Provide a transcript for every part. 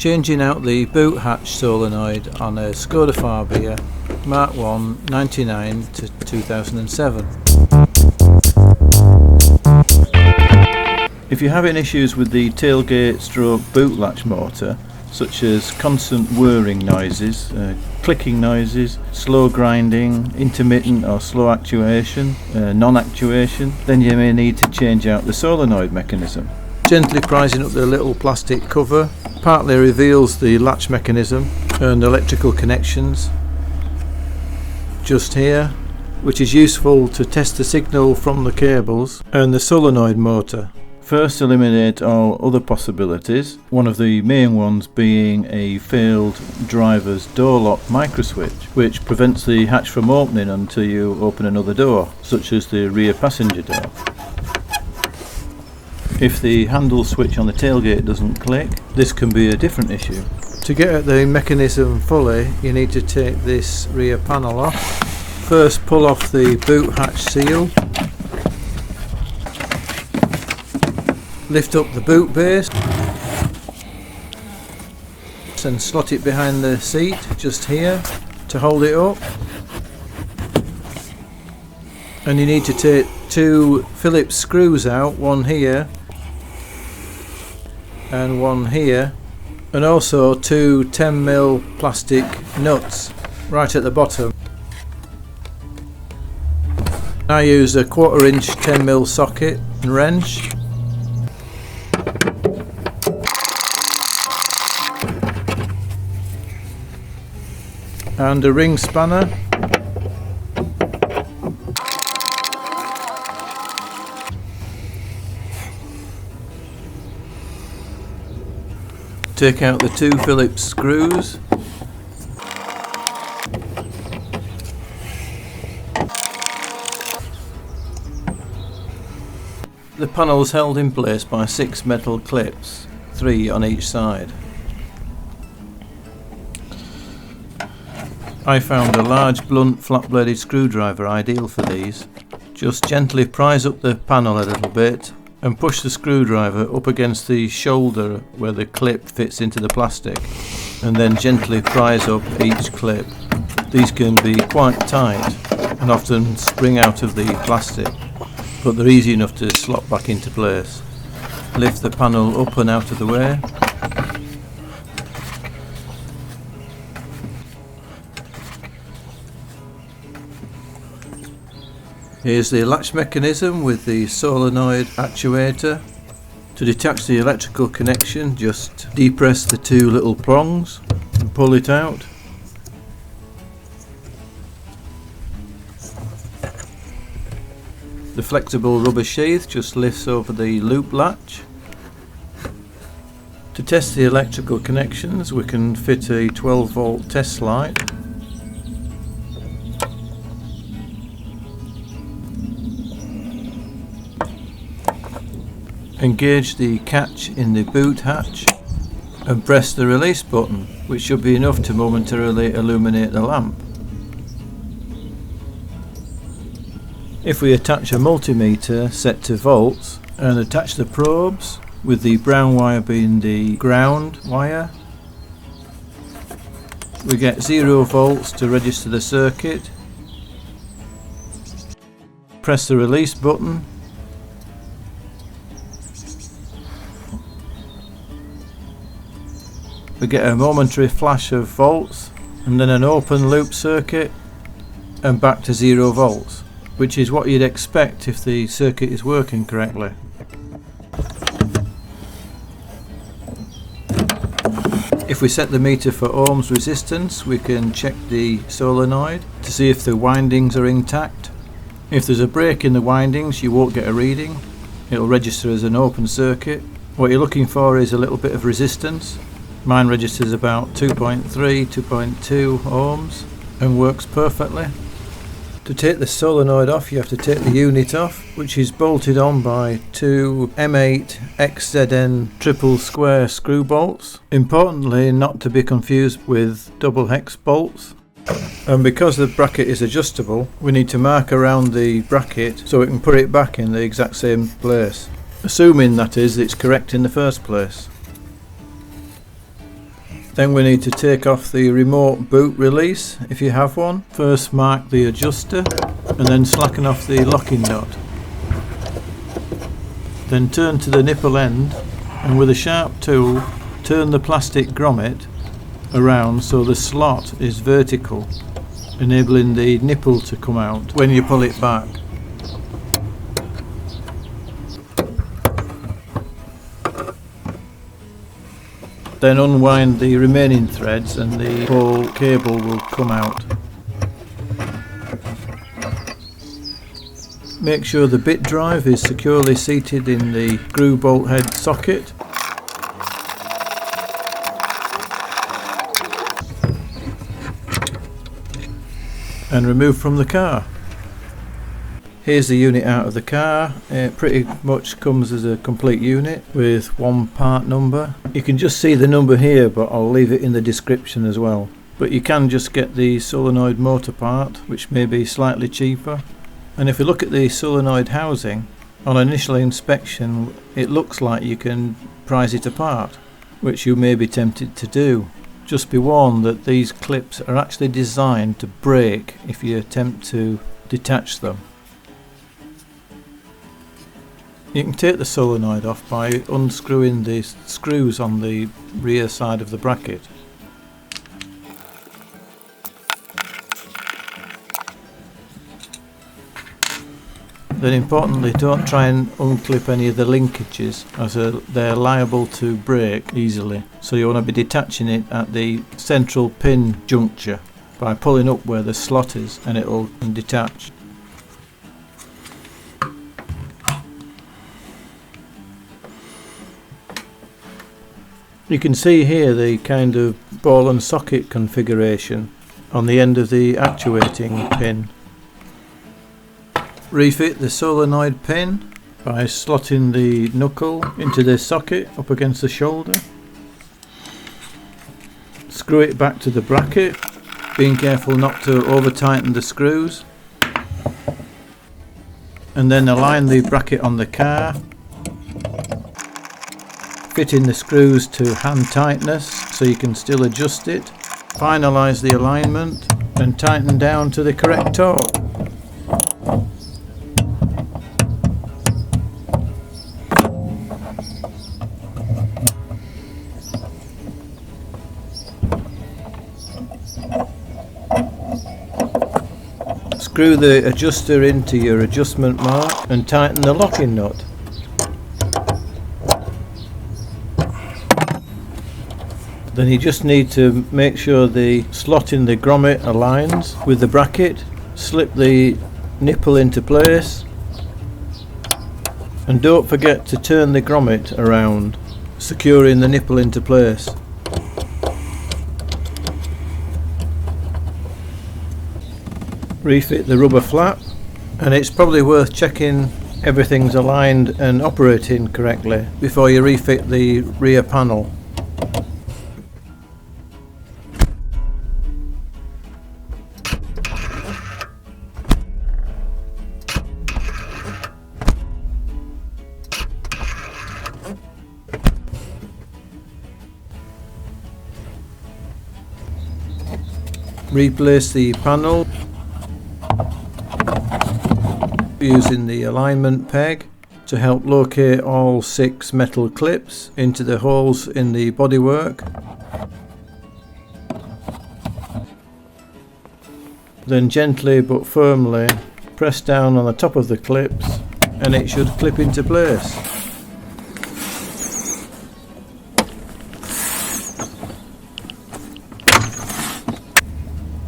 Changing out the boot hatch solenoid on a Skoda Fabia MK1 99 to 2007. If you're having issues with the tailgate stroke boot latch motor, such as constant whirring noises, clicking noises, slow grinding, intermittent or slow actuation, non-actuation, then you may need to change out the solenoid mechanism. Gently prising up the little plastic cover partly reveals the latch mechanism and electrical connections just here, which is useful to test the signal from the cables and the solenoid motor. First, eliminate all other possibilities, one of the main ones being a failed driver's door lock microswitch, which prevents the hatch from opening until you open another door, such as the rear passenger door. If the handle switch on the tailgate doesn't click, this can be a different issue. To get at the mechanism fully, you need to take this rear panel off. First, pull off the boot hatch seal. Lift up the boot base and slot it behind the seat just here to hold it up. And you need to take two Phillips screws out, one here and one here, and also two 10mm plastic nuts right at the bottom. I use a 1/4 inch 10mm socket and wrench. And a ring spanner. Take out the two Phillips screws. The panel is held in place by 6 metal clips, 3 on each side. I found a large blunt flat-bladed screwdriver ideal for these. Just gently prise up the panel a little bit and push the screwdriver up against the shoulder where the clip fits into the plastic, and then gently prise up each clip. These can be quite tight and often spring out of the plastic, but they're easy enough to slot back into place. Lift the panel up and out of the way. Here's the latch mechanism with the solenoid actuator. To detach the electrical connection, just depress the two little prongs and pull it out. The flexible rubber sheath just lifts over the loop latch. To test the electrical connections, we can fit a 12-volt test light. Engage the catch in the boot hatch and press the release button, which should be enough to momentarily illuminate the lamp. If we attach a multimeter set to volts and attach the probes, with the brown wire being the ground wire, we get 0 volts to register the circuit. Press the release button. We get a momentary flash of volts and then an open loop circuit and back to 0 volts, which is what you'd expect if the circuit is working correctly. If we set the meter for ohms resistance, we can check the solenoid to see if the windings are intact. If there's a break in the windings, you won't get a reading. It'll register as an open circuit. What you're looking for is a little bit of resistance. Mine registers about 2.3, 2.2 ohms and works perfectly. To take the solenoid off, you have to take the unit off, which is bolted on by two M8 XZN triple square screw bolts. Importantly, not to be confused with double hex bolts. And because the bracket is adjustable, we need to mark around the bracket so we can put it back in the exact same place, assuming that is it's correct in the first place. Then we need to take off the remote boot release if you have one. First mark the adjuster and then slacken off the locking nut. Then turn to the nipple end and with a sharp tool turn the plastic grommet around so the slot is vertical, enabling the nipple to come out when you pull it back. Then unwind the remaining threads and the whole cable will come out. Make sure the bit drive is securely seated in the screw bolt head socket. And remove from the car. Here's the unit out of the car. It pretty much comes as a complete unit with one part number. You can just see the number here, but I'll leave it in the description as well. But you can just get the solenoid motor part, which may be slightly cheaper. And if you look at the solenoid housing, on initial inspection it looks like you can prise it apart, which you may be tempted to do. Just be warned that these clips are actually designed to break if you attempt to detach them. You can take the solenoid off by unscrewing the screws on the rear side of the bracket. Then importantly, don't try and unclip any of the linkages as they're liable to break easily. So you want to be detaching it at the central pin juncture by pulling up where the slot is and it will detach. You can see here the kind of ball and socket configuration on the end of the actuating pin. Refit the solenoid pin by slotting the knuckle into the socket up against the shoulder. Screw it back to the bracket, being careful not to over tighten the screws. And then align the bracket on the car. Fit in the screws to hand tightness so you can still adjust it. Finalise the alignment and tighten down to the correct torque. Screw the adjuster into your adjustment mark and tighten the locking nut. Then you just need to make sure the slot in the grommet aligns with the bracket, slip the nipple into place, and don't forget to turn the grommet around, securing the nipple into place. Refit the rubber flap, and it's probably worth checking everything's aligned and operating correctly before you refit the rear panel. Replace the panel using the alignment peg to help locate all 6 metal clips into the holes in the bodywork. Then gently but firmly press down on the top of the clips and it should clip into place.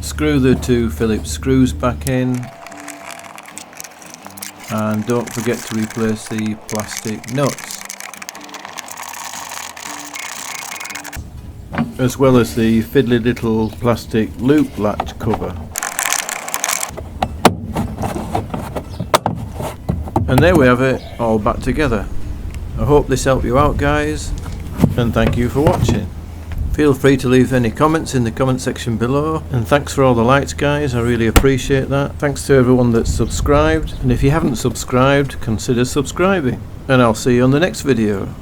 Screw the 2 Phillips screws back in, and don't forget to replace the plastic nuts, as well as the fiddly little plastic loop latch cover. And there we have it, all back together. I hope this helped you out, guys, and thank you for watching. Feel free to leave any comments in the comment section below, and thanks for all the likes, guys, I really appreciate that. Thanks to everyone that's subscribed, and if you haven't subscribed, consider subscribing, and I'll see you on the next video.